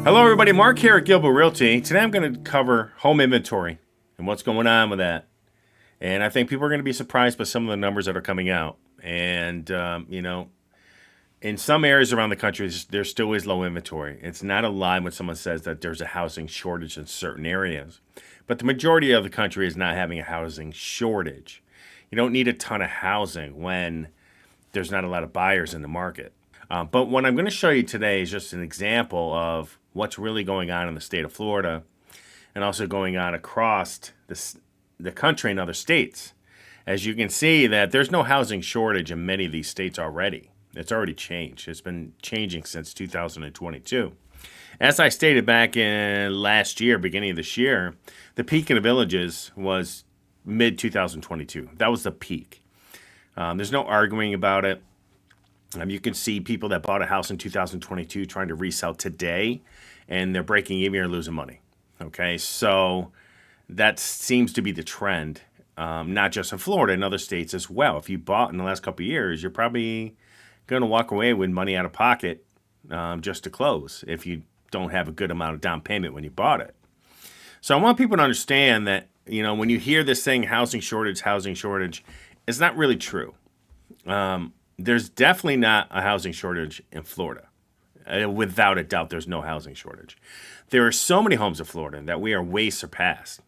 Hello everybody, Mark here at Gilbo Realty. Today I'm going to cover home inventory and what's going on with that. And I think people are going to be surprised by some of the numbers that are coming out. And, in some areas around the country, there still is low inventory. It's not a lie when someone says that there's a housing shortage in certain areas. But the majority of the country is not having a housing shortage. You don't need a ton of housing when there's not a lot of buyers in the market. But what I'm going to show you today is just an example of what's really going on in the state of Florida and also going on across the country and other states. As you can see that there's no housing shortage in many of these states already. It's already changed. It's been changing since 2022. As I stated back in last year, beginning of this year, the peak in the villages was mid-2022. That was the peak. There's no arguing about it. You can see people that bought a house in 2022 trying to resell today, and they're breaking even or losing money. Okay, so that seems to be the trend, not just in Florida, in other states as well. If you bought in the last couple of years, you're probably going to walk away with money out of pocket just to close if you don't have a good amount of down payment when you bought it. So I want people to understand that, when you hear this thing, housing shortage, it's not really true. There's definitely not a housing shortage in Florida. Without a doubt, there's no housing shortage. There are so many homes in Florida that we are way surpassed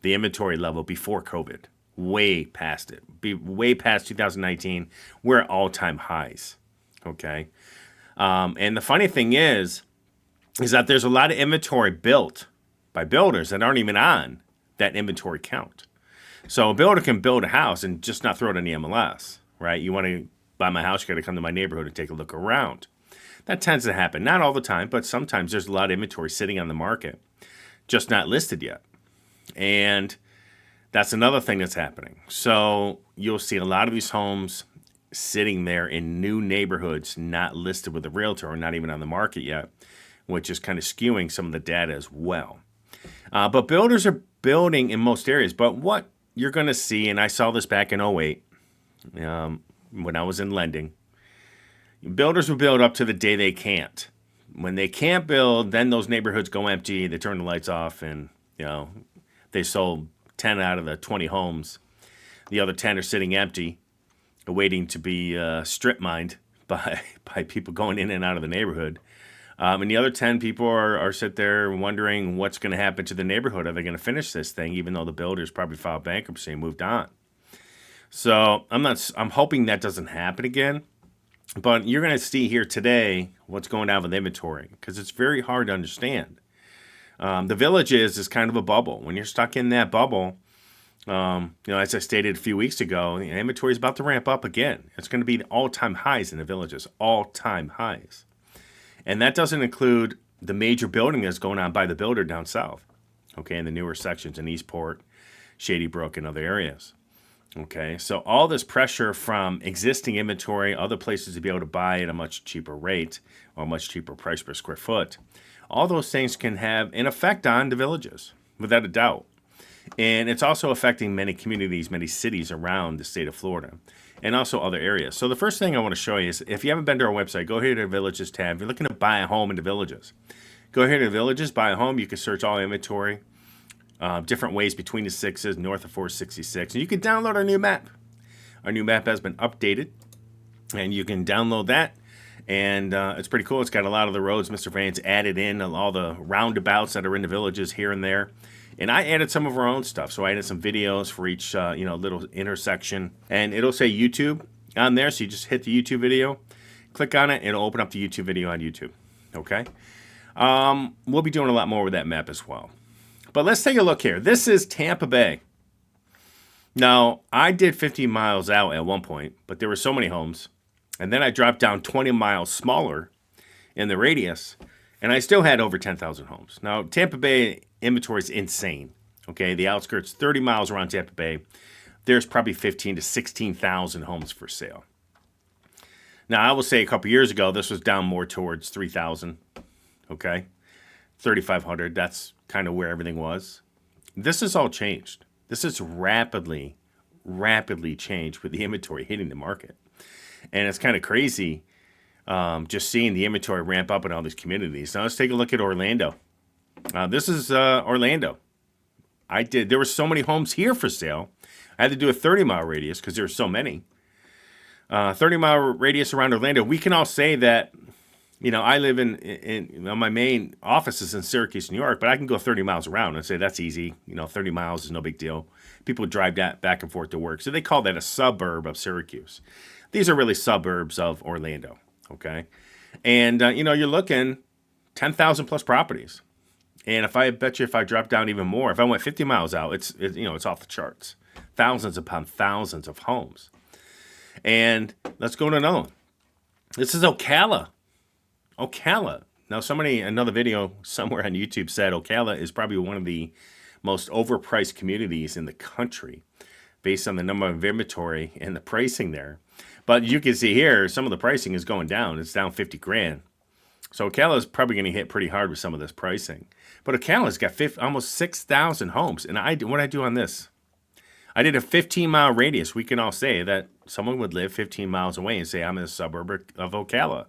the inventory level before COVID. Way past it. Way past 2019. We're at all-time highs. Okay? And the funny thing is that there's a lot of inventory built by builders that aren't even on that inventory count. So a builder can build a house and just not throw it in the MLS, right? You want to buy my house, you got to come to my neighborhood and take a look around. That tends to happen. Not all the time, but sometimes there's a lot of inventory sitting on the market, just not listed yet. And that's another thing that's happening. So you'll see a lot of these homes sitting there in new neighborhoods, not listed with a realtor or not even on the market yet, which is kind of skewing some of the data as well. But builders are building in most areas. But what you're going to see, and I saw this back in '08, when I was in lending, builders will build up to the day they can't. When they can't build, then those neighborhoods go empty. They turn the lights off, and they sold 10 out of the 20 homes. The other 10 are sitting empty, waiting to be strip mined by people going in and out of the neighborhood. And the other 10 people are sit there wondering what's going to happen to the neighborhood. Are they going to finish this thing, even though the builders probably filed bankruptcy and moved on? So I'm hoping that doesn't happen again. But you're going to see here today what's going on with inventory, because it's very hard to understand. The villages is kind of a bubble. When you're stuck in that bubble, as I stated a few weeks ago, the inventory is about to ramp up again. It's going to be all-time highs in the villages, all-time highs. And that doesn't include the major building that's going on by the builder down south, okay, in the newer sections in Eastport, Shady Brook, and other areas. Okay, so all this pressure from existing inventory, other places to be able to buy at a much cheaper rate or a much cheaper price per square foot, all those things can have an effect on the villages, without a doubt. And it's also affecting many communities, many cities around the state of Florida, and also other areas. So the first thing I want to show you is, if you haven't been to our website, go here to the Villages tab. If you're looking to buy a home in the villages, go here to the Villages, buy a home. You can search all inventory. Different ways between the sixes, north of 466. And you can download our new map. Our new map has been updated, and you can download that. And it's pretty cool. It's got a lot of the roads Mr. Van's added in, all the roundabouts that are in the villages here and there. And I added some of our own stuff. So I added some videos for each little intersection. And it'll say YouTube on there. So you just hit the YouTube video, click on it, and it'll open up the YouTube video on YouTube. Okay? We'll be doing a lot more with that map as well. But let's take a look here. This is Tampa Bay. Now, I did 50 miles out at one point, but there were so many homes. And then I dropped down 20 miles smaller in the radius, and I still had over 10,000 homes. Now, Tampa Bay inventory is insane. Okay, the outskirts, 30 miles around Tampa Bay, there's probably 15 to 16,000 homes for sale. Now, I will say a couple years ago, this was down more towards 3,000. Okay, 3,500. That's kind of where everything was. This has all changed. This has rapidly changed with the inventory hitting the market. And it's kind of crazy just seeing the inventory ramp up in all these communities. Now let's take a look at Orlando. This is Orlando. There were so many homes here for sale. I had to do a 30-mile radius because there were so many. 30-mile radius around Orlando. We can all say that, I live my main office is in Syracuse, New York, but I can go 30 miles around and say that's easy. 30 miles is no big deal. People drive that back and forth to work. So they call that a suburb of Syracuse. These are really suburbs of Orlando, okay? And, you're looking 10,000 plus properties. And if I drop down even more, if I went 50 miles out, it's off the charts. Thousands upon thousands of homes. And let's go to another one. This is Ocala. Ocala. Now, another video somewhere on YouTube said Ocala is probably one of the most overpriced communities in the country based on the number of inventory and the pricing there. But you can see here, some of the pricing is going down. It's down 50 grand. So Ocala is probably going to hit pretty hard with some of this pricing. But Ocala's got almost 6,000 homes. And what I do on this, I did a 15-mile radius. We can all say that someone would live 15 miles away and say, I'm in a suburb of Ocala.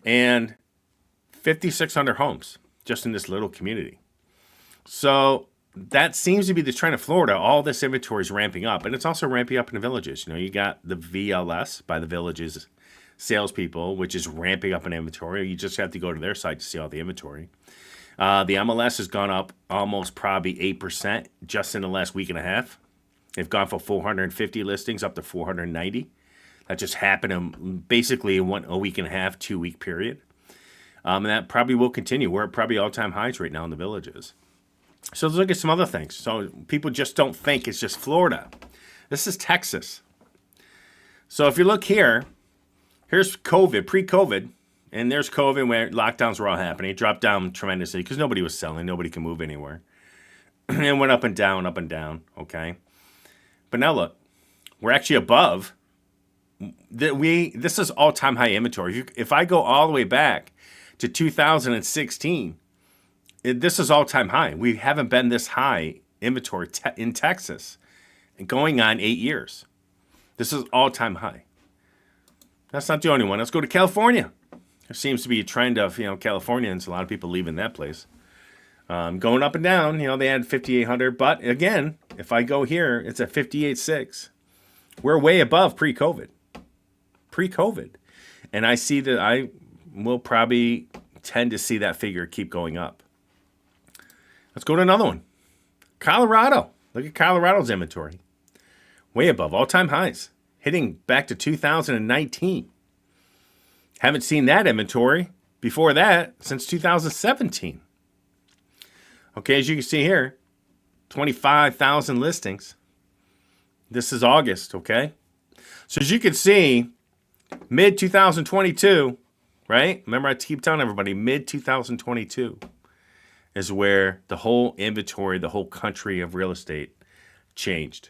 And 5,600 homes just in this little community. So that seems to be the trend of Florida. All this inventory is ramping up. And it's also ramping up in the villages. You got the VLS by the villages salespeople, which is ramping up in inventory. You just have to go to their site to see all the inventory. The MLS has gone up almost probably 8% just in the last week and a half. They've gone from 450 listings up to 490. That just happened basically in a week and a half, 2-week period. And that probably will continue. We're at probably all-time highs right now in the villages. So let's look at some other things. So people just don't think it's just Florida. This is Texas. So if you look here, here's COVID, pre-COVID, and there's COVID where lockdowns were all happening. It dropped down tremendously because nobody was selling. Nobody can move anywhere. And went up and down, okay? But now look, we're actually above. This is all-time high inventory. If I go all the way back to 2016, this is all-time high. We haven't been this high inventory in Texas going on 8 years. This is all-time high. That's not the only one. Let's go to California. There seems to be a trend of, Californians, a lot of people leaving that place. Going up and down, they had 5,800. But again, if I go here, it's at 58.6. We're way above pre-COVID. And I see that I will probably tend to see that figure keep going up. Let's go to another one. Colorado. Look at Colorado's inventory. Way above all-time highs. Hitting back to 2019. Haven't seen that inventory before that since 2017. Okay, as you can see here, 25,000 listings. This is August, okay? So as you can see, mid-2022, right? Remember, I keep telling everybody, mid-2022 is where the whole inventory, the whole country of real estate changed.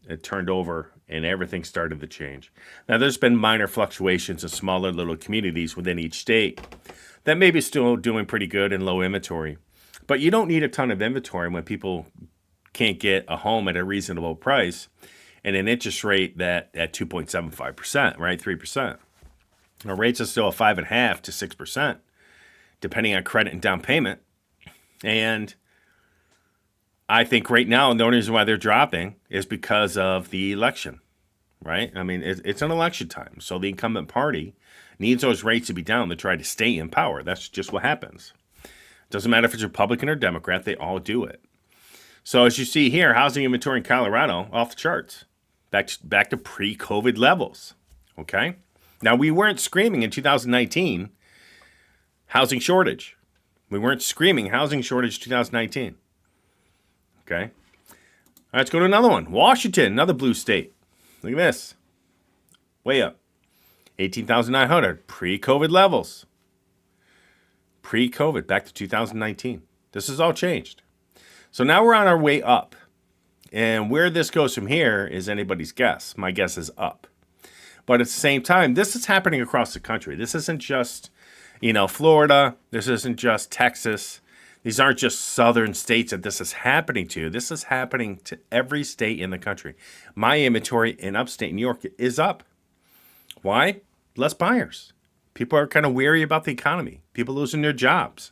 It turned over and everything started to change. Now, there's been minor fluctuations in smaller little communities within each state that may be still doing pretty good in low inventory. But you don't need a ton of inventory when people can't get a home at a reasonable price and an interest rate that at 2.75%, right? 3%. Our rates are still at 5.5% to 6%, depending on credit and down payment. And I think right now, the only reason why they're dropping is because of the election, right? I mean, it's an election time. So the incumbent party needs those rates to be down to try to stay in power. That's just what happens. Doesn't matter if it's Republican or Democrat, they all do it. So as you see here, housing inventory in Colorado off the charts, back to pre-COVID levels, okay? Now, we weren't screaming in 2019 housing shortage. We weren't screaming housing shortage 2019. Okay. All right, let's go to another one. Washington, another blue state. Look at this. Way up. 18,900. Pre-COVID levels. Pre-COVID, back to 2019. This has all changed. So now we're on our way up. And where this goes from here is anybody's guess. My guess is up. But at the same time, this is happening across the country. This isn't just, Florida. This isn't just Texas. These aren't just southern states that this is happening to. This is happening to every state in the country. My inventory in upstate New York is up. Why? Less buyers. People are kind of weary about the economy. People losing their jobs.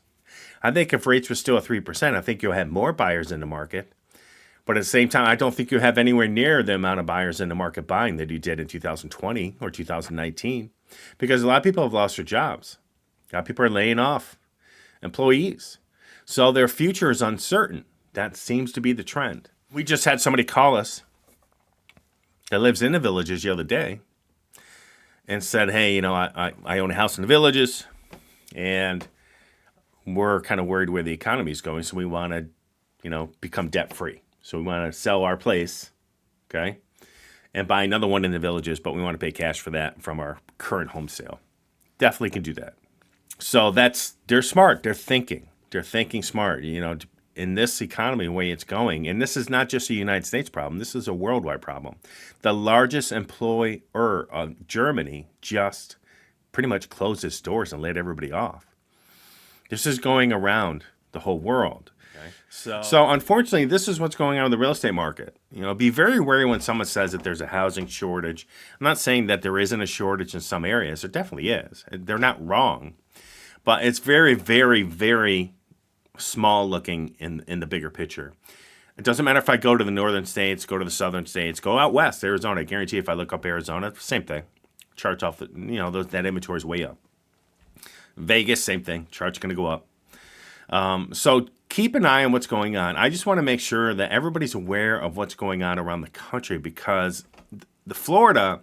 I think if rates were still at 3%, I think you'll have more buyers in the market. But at the same time, I don't think you have anywhere near the amount of buyers in the market buying that you did in 2020 or 2019, because a lot of people have lost their jobs. A lot of people are laying off employees. So their future is uncertain. That seems to be the trend. We just had somebody call us that lives in the Villages the other day and said, hey, you know, I own a house in the Villages, and we're kind of worried where the economy is going, so we want to, you know, become debt-free. So we want to sell our place, okay, and buy another one in the Villages, but we want to pay cash for that from our current home sale. Definitely can do that. So they're smart. They're thinking smart, you know, in this economy, the way it's going. And this is not just a United States problem. This is a worldwide problem. The largest employer of Germany just pretty much closed its doors and laid everybody off. This is going around the whole world. Okay. So unfortunately, this is what's going on in the real estate market. You know, be very wary when someone says that there's a housing shortage. I'm not saying that there isn't a shortage in some areas. There definitely is. They're not wrong. But it's very, very, very small looking in the bigger picture. It doesn't matter if I go to the northern states, go to the southern states, go out west, Arizona. I guarantee if I look up Arizona, same thing. Charts off, that inventory is way up. Vegas, same thing. Chart's going to go up. So keep an eye on what's going on. I just want to make sure that everybody's aware of what's going on around the country, because the Florida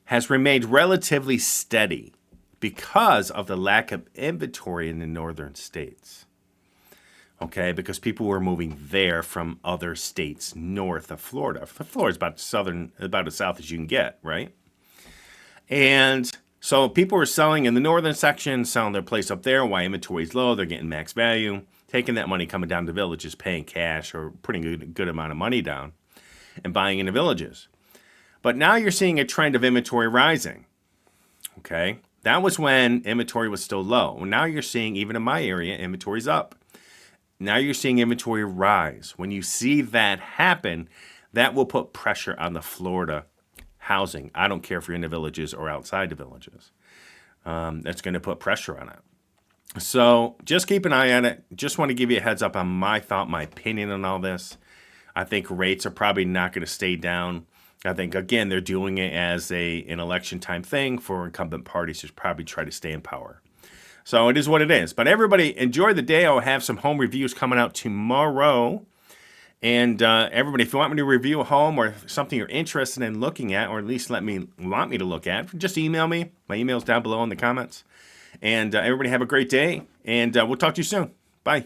has remained relatively steady because of the lack of inventory in the northern states. Okay, because people were moving there from other states north of Florida. Florida's about as south as you can get, right? And so people were selling in the northern section, selling their place up there. Why inventory's low, they're getting max value, taking that money, coming down to Villages, paying cash or putting a good amount of money down and buying in the Villages. But now you're seeing a trend of inventory rising. Okay, that was when inventory was still low. Now you're seeing, even in my area, inventory's up. Now you're seeing inventory rise. When you see that happen, that will put pressure on the Florida housing. I don't care if you're in the Villages or outside the Villages. That's going to put pressure on it. So just keep an eye on it. Just want to give you a heads up on my opinion on all this. I think rates are probably not going to stay down. I think, again, they're doing it as an election time thing for incumbent parties to probably try to stay in power. So it is what it is. But everybody, enjoy the day. I'll have some home reviews coming out tomorrow. And everybody, if you want me to review a home or something you're interested in looking at, or at least want me to look at, just email me. My email's down below in the comments. And everybody have a great day. And we'll talk to you soon. Bye.